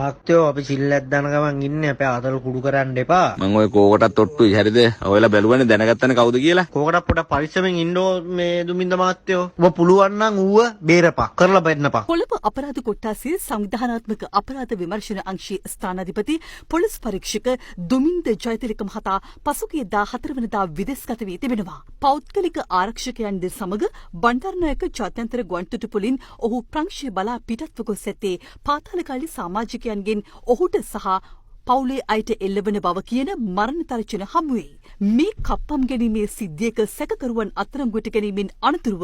මහත්තයෝ අපි සිල්ලක් දාන ගමන් ඉන්නේ අපේ ආතල් කුඩු කරන්න එපා. මම ඔය කෝකටත් ඔට්ටුයි හරිද? ඔයලා බැලුවනේ දැනගත්තනේ කවුද කියලා. කෝකටත් පොඩ පරිස්සමෙන් ඉන්න මේ දුමින්ද මහත්තයෝ. ඔබ පුළුවන් නම් ඌව බේරපන්. කරලා බෙන්නපන්. කොළඹ අපරාධ කොට්ටාසේ සංවිධානාත්මක අපරාධ විමර්ශන අංශයේ ස්ථානාධිපති පොලිස් පරීක්ෂක දුමින්ද ජයතිලක මහතා පසුගිය 14 වෙනිදා විදේශගත වී තිබෙනවා. පෞද්ගලික ආරක්ෂකයන් සමග බණ්ඩාරනායක ජාත්‍යන්තර ගුවන්තොටුපොළින් ඔහු ප්‍රංශය බලා පිටත්ව ගොස් ඇත්තේ පාතාලකල්ලි සමාජිකයන්ගෙන් ඔහුට සහ පවුලේ අයට එල්ලවන බව කියන මරණ තර්ජන හමුවේ. මේ කප්පම් ගැනීමේ සිද්ධියක සැකකරුවන් අත්අඩංගුවට ගැනීමෙන් අනතුරුව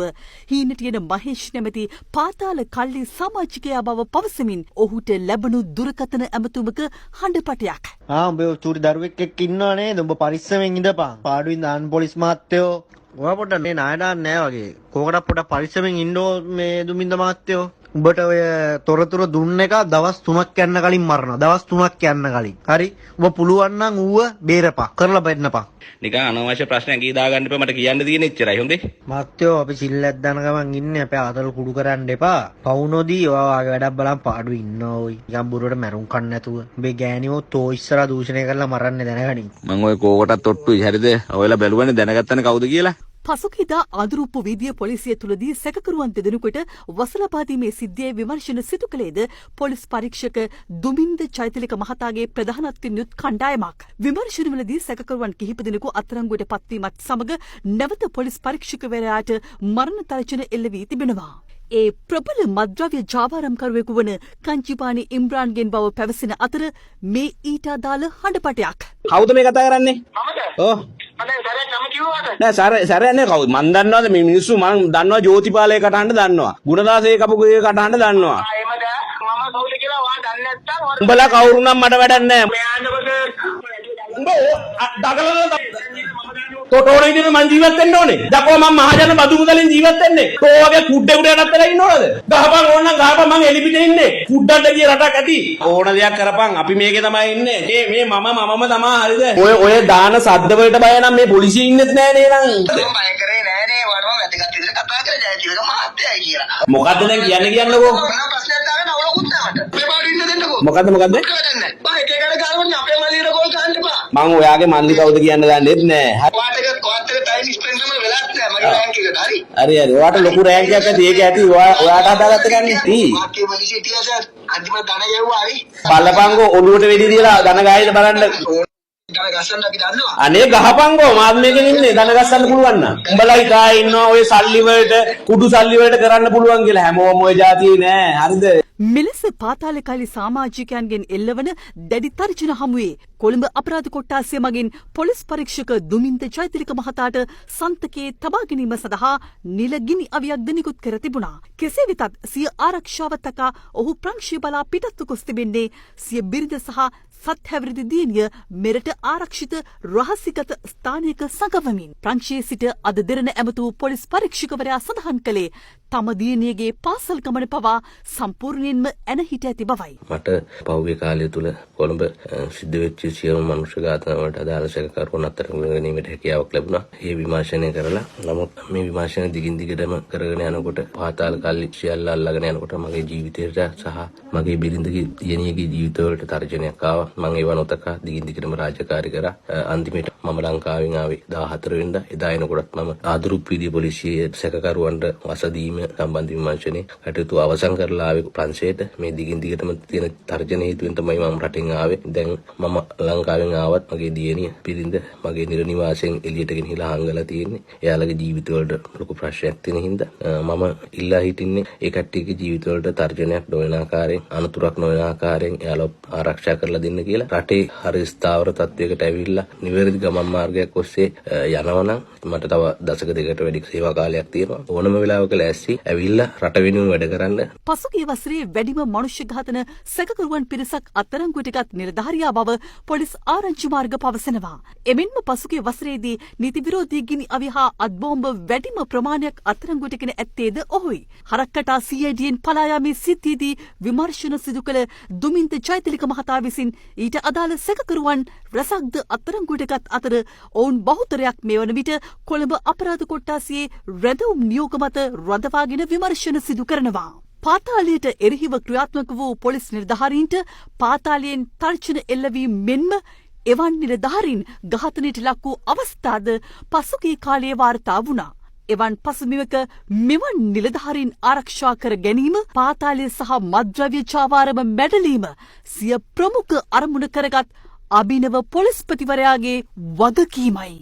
හීනටියන මහේෂ් නැමැති පාතාල කල්ලි සමාජිකයා බව පවසමින් ඔහුට ලැබුණු දුරකථන ඇමතුමක හඬපටයක්. උඹ චූටි දරුවෙක් එක්ක ඉන්නවා නේද? උඹ පරිස්සමෙන් ඉඳපන්. පාඩුවෙන් දාන්න පොලිස් මහත්තයෝ. ඔයා පොඩ්ඩක් මේ ණය දාන්න නෑ වගේ. කෝකටත් පොඩ්ඩක් පරිස්සමෙන් ඉන්න මේ දුමින්ද මහත්තයෝ. උඹට ඔය තොරතුරු දුන්න එක දවස් 3ක් යන්න කලින් මරනවා. දවස් 3ක් යන්න කලින්. හරි? ඔබ පුළුවන් නම් ඌව බේරපන්. කරලා බෙන්නපන්. නිකන් අනවශ්‍ය ප්‍රශ්නයක් ගී දා ගන්න එපා. මට කියන්න තියෙන එච්චරයි හොඳේ. මහත්තයෝ අපි සිල්ලක් දාන ගමන් ඉන්නේ අපේ ආතල් කුඩු කරන්න එපා. පවුනොදී ඔයා වගේ වැඩක් බලන් පාඩු ඉන්නවා ඔයි. නිකන් බුරුවට මැරුම් කන්න නැතුව. උඹේ ගෑණියෝ තෝ ඉස්සරහා දූෂණය කරලා මරන්නේ දැනගනින්. මම ඔය කෝකටත් ඔට්ටුයි හරිද? ඔයලා බැලුවනේ දැනගත්තනේ කවුද කියලා. පසුගියදා ආදුරුප්පු වීදිය පොලිසිය තුලදී සැකකරුවන් දෙදෙනෙකුට වසලපාදීමේ සිද්ධියේ විමර්ශන සිදු කළේද පොලිස් පරීක්ෂක දුමින්ද චෛතලික මහතාගේ ප්‍රධානත්වයෙන් යුත් කණ්ඩායමක්. විමර්ශනවලදී සැකකරුවන් කිහිප දෙනෙකු අත්අඩංගුවට පත්වීමත් සමග නැවත පොලිස් පරීක්ෂකවරයාට මරණ තර්ජන එල්ල වී තිබෙනවා. ඒ ප්‍රබල මද්‍රව්‍ය ජාවාරම්කරුවෙකු වන කංචිපානි ඉම්රාන්ගෙන් බව පැවසෙන අතර මේ ඊට අදාළ හඬපටයක්. කවුද මේ කතා කරන්නේ? ඔව්. නෑ සරේ නෑ කවුද? මන් දන්නවද මේ මිනිස්සු මන් දන්නවා ජෝතිපාලේ කටහඬ දන්නවා. ගුණදාසේ කපුගේ කටහඬ දන්නවා. මම කවුද කියලා ඔයා දන්නේ නැත්නම් උඹලා කවුරු නම් මට වැඩක් නෑ. උඹ දගලන තෝටෝනේ ඉන්න මං ජීවත් වෙන්න ඕනේ. දකෝ මම මහජන බදු මුදලින් ජීවත් වෙන්නේ. තෝ වගේ කුඩේ නත්තලා ඉන්නවද? ගහපන් ඕන නම් ගහපන් මං එලි පිටේ ඉන්නේ. කුඩ්ඩන්ට ගිය රටක් ඇති. ඕන දෙයක් කරපන්. අපි මේකේ තමයි ඉන්නේ. මේ මමම තමයි හරිද? ඔය දාන සද්ද වලට බය නම් මේ පොලිසිය ඉන්නෙත් නෑ නේ නං. මම බය කරේ නෑ නේ වරම වැදගත් විදිහට කතා කරලා ජයතිලක මහත්තයයි කියලා. මොකද්ද දැන් කියන්නකෝ? මොනවා ප්‍රශ්නයක් තාගෙන අවුලකුත් නැහැ මට. මේ පාඩු ඉන්න දෙන්නකෝ. මොකද්ද? වැඩක් නැහැ. බා එක එකට ගාවන්නේ අපේ මල්ලියට කෝල් ගන්න එපා. මං ඔයාගේ මල්ලි කවුද කියන්න දන්නෙත් නෑ. ඔයාට ටයිම් ස්පෙන්ඩ් කරන්න වෙලාවක් නැහැ මගේ රෑන්ක් එකට. හරි. හරි. ඔයාට ලොකු රෑන්ක් එකක් ඇති. ඒක ඇති. ඔයාට හදාගත්ත ගන්නේ. ටී. මාකේ මලිෂේ ටියා සර්. අන්තිමට ධන ගෙව්වා හරි. බලපංගෝ ඔළුවට වෙඩි තියලා ධන ගායද බලන්න. ධන ගස්සන්න අපි දන්නවා. අනේ ගහපංගෝ මාත් මේකෙන් ඉන්නේ ධන ගස්සන්න පුළුවන් නම්. උඹලා හිතා ඉන්නවා ඔය සල්ලි වලට කුඩු සල්ලි වලට කරන්න පුළුවන් කියලා. හැමෝම ඔය જાතියේ නෑ. හරිද? මෙලෙස පාතාලකල්ලි සමාජිකයන්ගෙන් එල්ලවන දැඩි තර්ජන හමුවේ කොළඹ අපරාධ කොට්ටාසය මගින් පොලිස් පරීක්ෂක දුමින්ද ජයතිලක මහතාට සන්තකයේ තබා ගැනීම සඳහා නිල ගිනි අවියක් ද නිකුත් කර තිබුණා. කෙසේ වෙතත් සිය ආරක්ෂාව තකා ඔහු ප්‍රංශය බලා පිටත්ව ගොස් තිබෙන්නේ සිය බිරිඳ සහ සත්හැවිරිදි දියණිය මෙරට ආරක්ෂිත රහසිගත ස්ථානයක සඟවමින්. ප්‍රංශයේ සිට අද දෙරණ ඇමතු පොලිස් පරීක්ෂකවරයා සඳහන් කළේ තම දියණියගේ පාසල් ගමන පවා සම්පූර්ණයෙන්ම ඇන හිට ඇති බවයි. මට පහුගිය කාලය තුල කොළඹ සිද්ධ වෙච්ච සියලු මනුෂ්‍ය ඝාතන වලට අදාළ සැකකරුවන් අත්අඩංගුවට ගැනීමට හැකියාවක් ලැබුණා. මේ විමර්ශනය කරලා නමුත් මේ විමර්ශන දිගින් දිගටම කරගෙන යනකොට පාතාල කල්ලි සියල්ල අල්ලගෙන යනකොට මගේ ජීවිතයට සහ මගේ බිරිඳගේ දියණියගේ ජීවිතවලට තර්ජනයක් ආවා. මම ඒව නොතකා දිගින් දිගටම රාජකාරී කරා. අන්තිමට මම ලංකාවෙන් ආවේ 14 වෙනිදා. එදා එනකොටත් මම ආදුරුප්පු වීදියේ පොලිසියේ සැකකරුවන්ට වසදීම සම්බන්ධ විමර්ශනයේ කටයුතු අවසන් කරලා ආවේ ප්‍රංශයට. මේ දිගින් දිගටම තියෙන තර්ජන හේතුවෙන් තමයි මම රටින් ආවේ. දැන් මම ලංකාවෙන් ආවත් මගේ දියණිය පිරිඳ මගේ නිර නිවාසයෙන් එළියට ගෙනහිලා හංගලා තියෙන්නේ. එයාලගේ ජීවිතවලට ලොකු ප්‍රශ්නයක් තියෙන හින්දා මම ඉල්ලා හිටින්නේ ඒ කට්ටියගේ ජීවිතවලට තර්ජනයක් නොවන ආකාරයෙන් අනතුරක් නොවන ආකාරයෙන් එයාලව ආරක්ෂා කරලා දෙන්න කියලා. රටේ හරි ස්ථාවර තත්වයකට ඇවිල්ලා නිවැරදි ගමන් මාර්ගයක් ඔස්සේ යනවනම් මට තව දශක දෙකකට වැඩි සේවා කාලයක් තියෙනවා. ඕනම වෙලාවක ලෑස්ති ඇවිල්ලා රට වෙනුවෙන් වැඩ කරන්න. පසුගිය වසරේ වැඩිම මනුෂ්‍ය ඝාතන සැකකරුවන් පිරිසක් අත්අඩංගුවට ගත් නිලධාරියා බව පොලිස් ආරංචි මාර්ග පවසනවා. එමෙන්ම පසුගිය වසරේදී නීති විරෝධී ගිනි අවි හා අත්බෝම්බ වැඩිම ප්‍රමාණයක් අත්අඩංගුවට ගෙන ඇත්තේද ඔහුයි. හරක්කටා CIDෙන් පලා යාමේ සිද්ධියේදී විමර්ශන සිදු කළ දුමින්ද ජයතිලක මහතා විසින් ඊට අදාළ සැකකරුවන් රැසක්ද අත්අඩංගුවට ගත් අතර ඔවුන් බහුතරයක් මේ වන විට කොළඹ අපරාධ කොට්ටාසියේ රැඳවුම් නියෝග මත රඳවාගෙන විමර්ශන සිදු කරනවා. පාතාලයට එරෙහිව ක්‍රියාත්මක වූ පොලිස් නිලධාරීන්ට පාතාලයෙන් තර්ජන එල්ලවීම මෙන්ම එවන් නිලධාරීන් ඝාතනයට ලක් වූ අවස්ථාද පසුගිය කාලයේ වාර්තා වුණා. එවන් පසුබිමක මෙවන් නිලධාරීන් ආරක්ෂා කර ගැනීම පාතාලය සහ මද්ද්‍රව්‍ය චාවාරම මැඩලීම සිය ප්‍රමුඛ අරමුණ කරගත් අභිනව පොලිස්පතිවරයාගේ වගකීමයි.